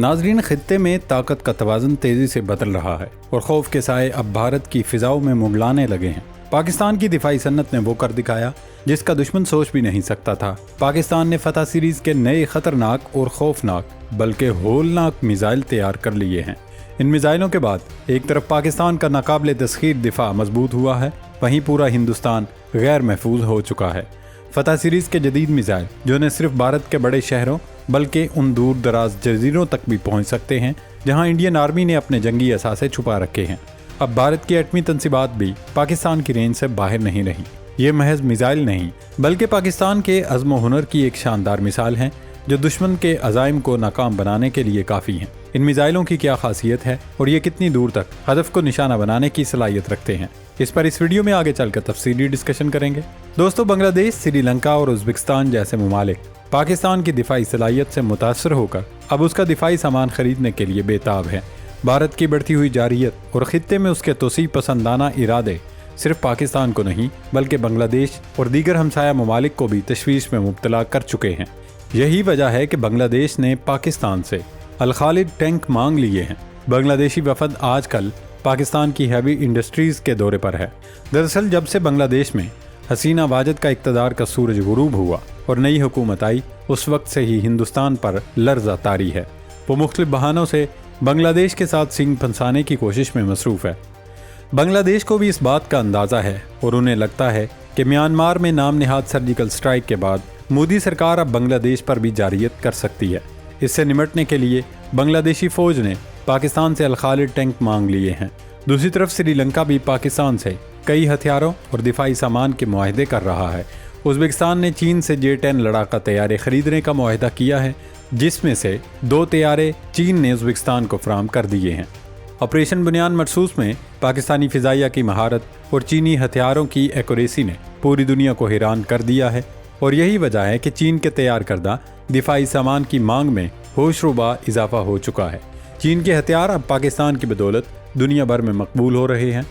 ناظرین، خطے میں طاقت کا توازن تیزی سے بدل رہا ہے اور خوف کے سائے اب بھارت کی فضاؤں میں منڈلانے لگے ہیں۔ پاکستان کی دفاعی صنعت نے وہ کر دکھایا جس کا دشمن سوچ بھی نہیں سکتا تھا۔ پاکستان نے فتح سیریز کے نئے خطرناک اور خوفناک بلکہ ہولناک میزائل تیار کر لیے ہیں۔ ان میزائلوں کے بعد ایک طرف پاکستان کا ناقابل تسخیر دفاع مضبوط ہوا ہے، وہیں پورا ہندوستان غیر محفوظ ہو چکا ہے۔ فتح سیریز کے جدید میزائل جو نہ صرف بھارت کے بڑے شہروں بلکہ ان دور دراز جزیروں تک بھی پہنچ سکتے ہیں جہاں انڈین آرمی نے اپنے جنگی اثاثے چھپا رکھے ہیں۔ اب بھارت کی ایٹمی تنصیبات بھی پاکستان کی رینج سے باہر نہیں رہی۔ یہ محض میزائل نہیں بلکہ پاکستان کے عزم و ہنر کی ایک شاندار مثال ہیں جو دشمن کے عزائم کو ناکام بنانے کے لیے کافی ہیں۔ ان میزائلوں کی کیا خاصیت ہے اور یہ کتنی دور تک ہدف کو نشانہ بنانے کی صلاحیت رکھتے ہیں، اس پر اس ویڈیو میں آگے چل کر تفصیلی ڈسکشن کریں گے۔ دوستو، بنگلہ دیش، سری لنکا اور ازبکستان جیسے ممالک پاکستان کی دفاعی صلاحیت سے متاثر ہو کر اب اس کا دفاعی سامان خریدنے کے لیے بے تاب ہے۔ بھارت کی بڑھتی ہوئی جارحیت اور خطے میں اس کے توسیع پسندانہ ارادے صرف پاکستان کو نہیں بلکہ بنگلہ دیش اور دیگر ہمسایہ ممالک کو بھی تشویش میں مبتلا کر چکے ہیں۔ یہی وجہ ہے کہ بنگلہ دیش نے پاکستان سے الخالد ٹینک مانگ لیے ہیں۔ بنگلہ دیشی وفد آج کل پاکستان کی ہیوی انڈسٹریز کے دورے پر ہے۔ دراصل جب سے بنگلہ دیش میں حسینہ واجد کا اقتدار کا سورج غروب ہوا اور نئی حکومت آئی، اس وقت سے ہی ہندوستان پر لرزہ طاری ہے۔ وہ مختلف بہانوں سے بنگلہ دیش کے ساتھ سینگ پھنسانے کی کوشش میں مصروف ہے۔ بنگلہ دیش کو بھی اس بات کا اندازہ ہے اور انہیں لگتا ہے کہ میانمار میں نام نہاد سرجیکل سٹرائک کے بعد مودی سرکار اب بنگلہ دیش پر بھی جارحیت کر سکتی ہے۔ اس سے نمٹنے کے لیے بنگلہ دیشی فوج نے پاکستان سے الخالد ٹینک مانگ لیے ہیں۔ دوسری طرف سری لنکا بھی پاکستان سے کئی ہتھیاروں اور دفاعی سامان کے معاہدے کر رہا ہے۔ ازبکستان نے چین سے J-10 لڑاکا طیارے خریدنے کا معاہدہ کیا ہے، جس میں سے 2 طیارے چین نے ازبکستان کو فراہم کر دیے ہیں۔ آپریشن بنیان مرصوص میں پاکستانی فضائیہ کی مہارت اور چینی ہتھیاروں کی ایکوریسی نے پوری دنیا کو حیران کر دیا ہے، اور یہی وجہ ہے کہ چین کے تیار کردہ دفاعی سامان کی مانگ میں ہوش ربا اضافہ ہو چکا ہے۔ چین کے ہتھیار اب پاکستان کی بدولت دنیا بھر میں مقبول ہو رہے ہیں۔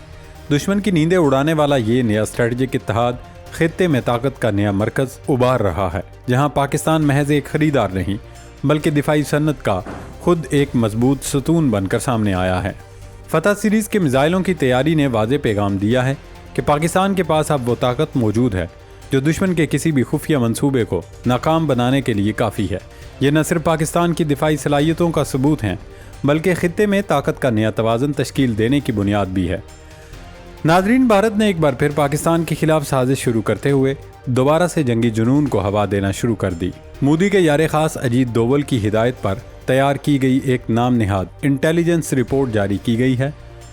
دشمن کی نیندیں اڑانے والا یہ نیا اسٹریٹجک اتحاد خطے میں طاقت کا نیا مرکز ابھار رہا ہے، جہاں پاکستان محض ایک خریدار نہیں بلکہ دفاعی صنعت کا خود ایک مضبوط ستون بن کر سامنے آیا ہے۔ فتح سیریز کے میزائلوں کی تیاری نے واضح پیغام دیا ہے کہ پاکستان کے پاس اب وہ طاقت موجود ہے جو دشمن کے کسی بھی خفیہ منصوبے کو ناکام بنانے کے لیے کافی ہے۔ یہ نہ صرف پاکستان کی دفاعی صلاحیتوں کا ثبوت ہیں بلکہ خطے میں طاقت کا نیا توازن تشکیل دینے کی بنیاد بھی ہے۔ ناظرین، بھارت نے ایک بار پھر پاکستان کے خلاف سازش شروع کرتے ہوئے دوبارہ سے جنگی جنون کو ہوا دینا شروع کر دی۔ مودی کے یار خاص اجیت دوول کی ہدایت پر تیار کی گئی ایک نام نہاد انٹیلیجنس رپورٹ جاری کی گئی ہے،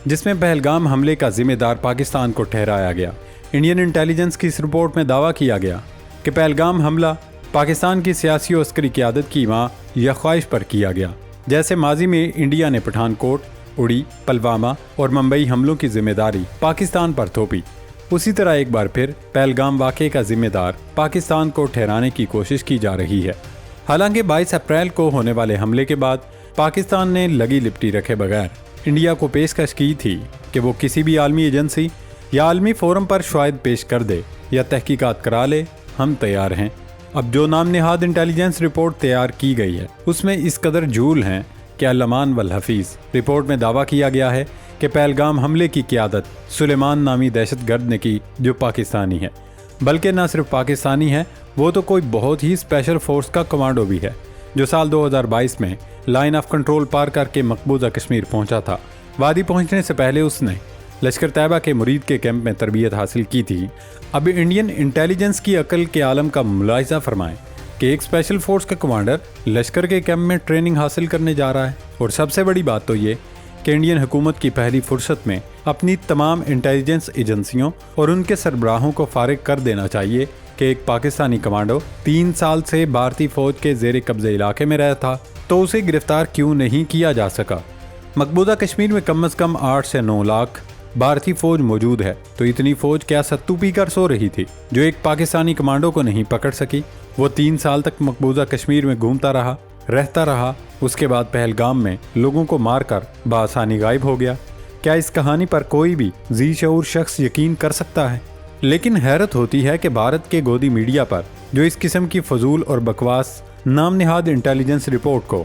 جس میں پہلگام حملے کا ذمہ دار پاکستان کو ٹھہرایا گیا۔ انڈین انٹیلیجنس کی اس رپورٹ میں دعویٰ کیا گیا کہ پہلگام حملہ پاکستان کی سیاسی و عسکری قیادت کی ماں یا خواہش پر کیا گیا، جیسے ماضی میں انڈیا نے پٹھان کوٹ، اڑی، پلوامہ اور ممبئی حملوں کی ذمہ داری پاکستان پر تھوپی، اسی طرح ایک بار پھر پہلگام واقعے کا ذمہ دار پاکستان کو ٹھہرانے کی کوشش کی جا رہی ہے۔ حالانکہ 22 اپریل کو ہونے والے حملے کے بعد پاکستان نے لگی لپٹی رکھے بغیر انڈیا کو پیشکش کی تھی کہ وہ کسی بھی عالمی ایجنسی یا عالمی فورم پر شواہد پیش کر دے یا تحقیقات کرا لے، ہم تیار ہیں۔ اب جو نام نہاد انٹیلیجنس رپورٹ تیار کی گئی ہے اس میں اس قدر جھول ہیں کہ الامان والحفیظ۔ رپورٹ میں دعویٰ کیا گیا ہے کہ پہلگام حملے کی قیادت سلیمان نامی دہشت گرد نے کی جو پاکستانی ہے، بلکہ نہ صرف پاکستانی ہے، وہ تو کوئی بہت ہی اسپیشل فورس کا کمانڈو بھی ہے جو سال 2022 میں لائن آف کنٹرول پار کر کے مقبوضہ کشمیر پہنچا تھا۔ وادی پہنچنے سے پہلے اس نے لشکر طیبہ کے مرید کے کیمپ میں تربیت حاصل کی تھی۔ اب انڈین انٹیلیجنس کی عقل کے عالم کا ملاحظہ فرمائیں کہ ایک اسپیشل فورس کا کمانڈر لشکر کے کیمپ میں ٹریننگ حاصل کرنے جا رہا ہے، اور سب سے بڑی بات تو یہ کہ انڈین حکومت کی پہلی فرصت میں اپنی تمام انٹیلیجنس ایجنسیوں اور ان کے سربراہوں کو فارغ کر دینا چاہیے کہ ایک پاکستانی کمانڈو 3 سال سے بھارتی فوج کے زیر قبضے علاقے میں رہا تھا تو اسے گرفتار کیوں نہیں کیا جا سکا۔ مقبوضہ کشمیر میں کم از کم 8 سے 9 لاکھ بھارتی فوج موجود ہے، تو اتنی فوج کیا ستو پی کر سو رہی تھی جو ایک پاکستانی کمانڈو کو نہیں پکڑ سکی؟ وہ 3 سال تک مقبوضہ کشمیر میں گھومتا رہتا رہا، اس کے بعد پہلگام میں لوگوں کو مار کر بآسانی غائب ہو گیا۔ کیا اس کہانی پر کوئی بھی ذی شعور شخص یقین کر سکتا ہے؟ لیکن حیرت ہوتی ہے کہ بھارت کے گودی میڈیا پر جو اس قسم کی فضول اور بکواس نام نہاد انٹیلیجنس رپورٹ کو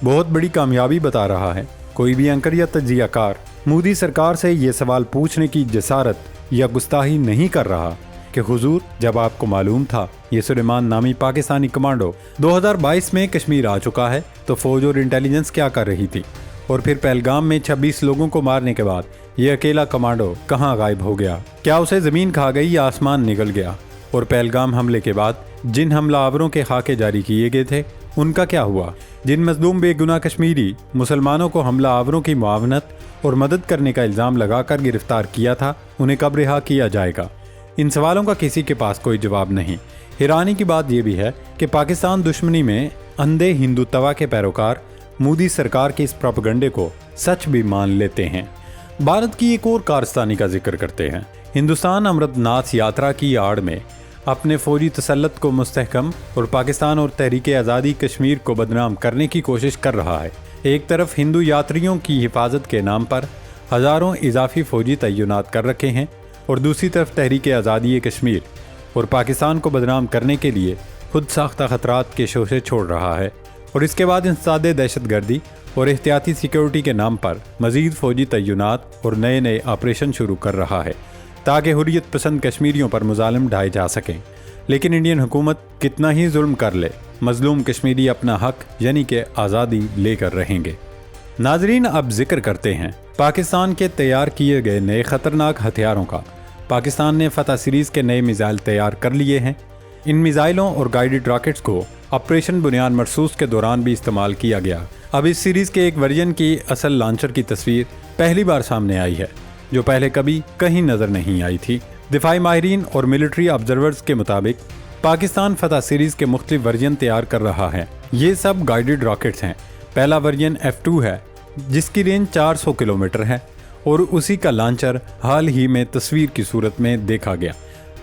بہت بڑی کامیابی بتا رہا ہے۔ کوئی بھی اینکر یا تجزیہ کار مودی سرکار سے یہ سوال پوچھنے کی جسارت یا گستاخی نہیں کر رہا کہ حضور، جب آپ کو معلوم تھا یہ سلیمان نامی پاکستانی کمانڈو 2022 میں کشمیر آ چکا ہے تو فوج اور انٹیلیجنس کیا کر رہی تھی؟ اور پھر پہلگام میں 26 لوگوں کو مارنے کے بعد یہ اکیلا کمانڈو کہاں غائب ہو گیا؟ کیا اسے زمین کھا گئی یا آسمان نگل گیا؟ اور پہلگام حملے کے بعد جن حملہ آوروں کے خاکے جاری کیے گئے تھے ان کا کیا ہوا؟ جن مظلوم بے گناہ کشمیری مسلمانوں کو حملہ آوروں کی معاونت اور مدد کرنے کا الزام لگا کر گرفتار کیا تھا، انہیں کب رہا کیا جائے گا؟ ان سوالوں کا کسی کے پاس کوئی جواب نہیں۔ حیرانی کی بات یہ بھی ہے کہ پاکستان دشمنی میں اندھے ہندوتوا کے پیروکار مودی سرکار کے اس پروپیگنڈے کو سچ بھی مان لیتے ہیں۔ بھارت کی ایک اور کارستانی کا ذکر کرتے ہیں۔ ہندوستان امرت ناتھ یاترا کی آڑ میں اپنے فوجی تسلط کو مستحکم اور پاکستان اور تحریک آزادی کشمیر کو بدنام کرنے کی کوشش کر رہا ہے۔ ایک طرف ہندو یاتریوں کی حفاظت کے نام پر ہزاروں اضافی فوجی تعینات کر رکھے ہیں اور دوسری طرف تحریک آزادی کشمیر اور پاکستان کو بدنام کرنے کے لیے خود ساختہ خطرات کے شوشے چھوڑ رہا ہے، اور اس کے بعد انسداد دہشت گردی اور احتیاطی سیکیورٹی کے نام پر مزید فوجی تعینات اور نئے آپریشن شروع کر رہا ہے تاکہ حریت پسند کشمیریوں پر مظالم ڈھائے جا سکیں۔ لیکن انڈین حکومت کتنا ہی ظلم کر لے، مظلوم کشمیری اپنا حق یعنی کہ آزادی لے کر رہیں گے۔ ناظرین، اب ذکر کرتے ہیں پاکستان کے تیار کیے گئے نئے خطرناک ہتھیاروں کا۔ پاکستان نے فتح سیریز کے نئے میزائل تیار کر لیے ہیں۔ ان میزائلوں اور گائیڈڈ راکٹس کو آپریشن بنیاد مرصوص کے دوران بھی استعمال کیا گیا۔ اب اس سیریز کے ایک ورژن کی اصل لانچر کی تصویر پہلی بار سامنے آئی ہے، جو پہلے کبھی کہیں نظر نہیں آئی تھی۔ دفاعی ماہرین اور ملٹری آبزرورز کے مطابق پاکستان فتح سیریز کے مختلف ورژن تیار کر رہا ہے۔ یہ سب گائیڈڈ راکٹس ہیں۔ پہلا ورژن F2 ہے جس کی رینج 400 کلومیٹر ہے اور اسی کا لانچر حال ہی میں تصویر کی صورت میں دیکھا گیا۔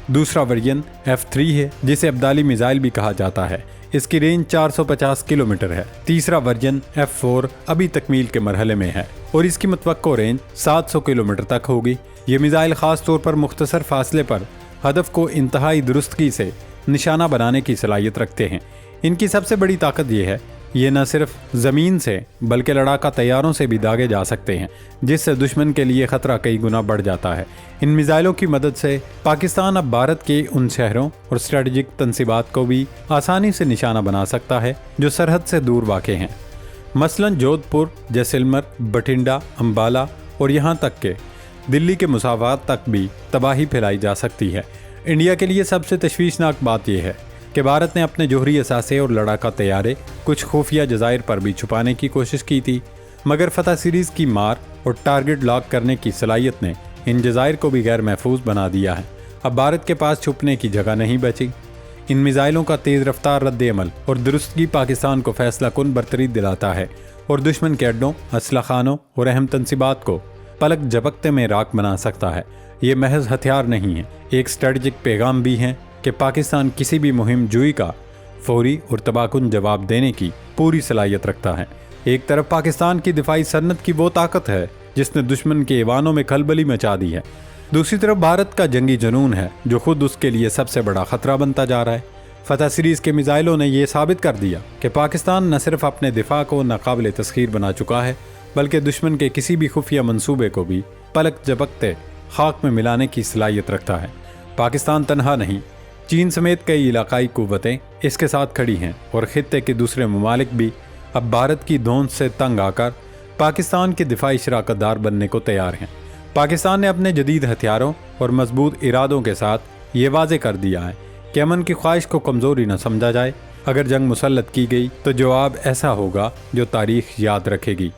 دوسرا ورژن F3 ہے جسے ابدالی میزائل بھی کہا جاتا ہے، اس کی رینج 450 کلومیٹر ہے۔ تیسرا ورژن F4 ابھی تکمیل کے مرحلے میں ہے اور اس کی متوقع رینج 700 کلومیٹر تک ہوگی۔ یہ میزائل خاص طور پر مختصر فاصلے پر ہدف کو انتہائی درستگی سے نشانہ بنانے کی صلاحیت رکھتے ہیں۔ ان کی سب سے بڑی طاقت یہ ہے، یہ نہ صرف زمین سے بلکہ لڑاکا طیاروں سے بھی داغے جا سکتے ہیں، جس سے دشمن کے لیے خطرہ کئی گنا بڑھ جاتا ہے۔ ان میزائلوں کی مدد سے پاکستان اب بھارت کے ان شہروں اور اسٹریٹجک تنصیبات کو بھی آسانی سے نشانہ بنا سکتا ہے جو سرحد سے دور واقع ہیں، مثلا جودھ پور، جیسلمر، بٹھنڈا، امبالہ اور یہاں تک کہ دلی کے مساوات تک بھی تباہی پھیلائی جا سکتی ہے۔ انڈیا کے لیے سب سے تشویشناک بات یہ ہے کہ بھارت نے اپنے جوہری اثاثے اور لڑاکا طیارے کچھ خفیہ جزائر پر بھی چھپانے کی کوشش کی تھی، مگر فتح سیریز کی مار اور ٹارگٹ لاک کرنے کی صلاحیت نے ان جزائر کو بھی غیر محفوظ بنا دیا ہے۔ اب بھارت کے پاس چھپنے کی جگہ نہیں بچی۔ ان میزائلوں کا تیز رفتار رد عمل اور درستگی پاکستان کو فیصلہ کن برتری دلاتا ہے اور دشمن کے اڈوں، اسلحہ خانوں اور اہم تنصیبات کو پلک جھپکتے میں راکھ بنا سکتا ہے۔ یہ محض ہتھیار نہیں ہے، ایک اسٹریٹجک پیغام بھی ہے کہ پاکستان کسی بھی مہم جوئی کا فوری اور تباہ-کن جواب دینے کی پوری صلاحیت رکھتا ہے۔ ایک طرف پاکستان کی دفاعی صنعت کی وہ طاقت ہے جس نے دشمن کے ایوانوں میں کھلبلی مچا دی ہے، دوسری طرف بھارت کا جنگی جنون ہے جو خود اس کے لیے سب سے بڑا خطرہ بنتا جا رہا ہے۔ فتح سیریز کے میزائلوں نے یہ ثابت کر دیا کہ پاکستان نہ صرف اپنے دفاع کو ناقابل تسخیر بنا چکا ہے بلکہ دشمن کے کسی بھی خفیہ منصوبے کو بھی پلک جھپکتے خاک میں ملانے کی صلاحیت رکھتا ہے۔ پاکستان تنہا نہیں، چین سمیت کئی علاقائی قوتیں اس کے ساتھ کھڑی ہیں اور خطے کے دوسرے ممالک بھی اب بھارت کی دھوند سے تنگ آ کر پاکستان کے دفاعی شراکت دار بننے کو تیار ہیں۔ پاکستان نے اپنے جدید ہتھیاروں اور مضبوط ارادوں کے ساتھ یہ واضح کر دیا ہے کہ امن کی خواہش کو کمزوری نہ سمجھا جائے۔ اگر جنگ مسلط کی گئی تو جواب ایسا ہوگا جو تاریخ یاد رکھے گی۔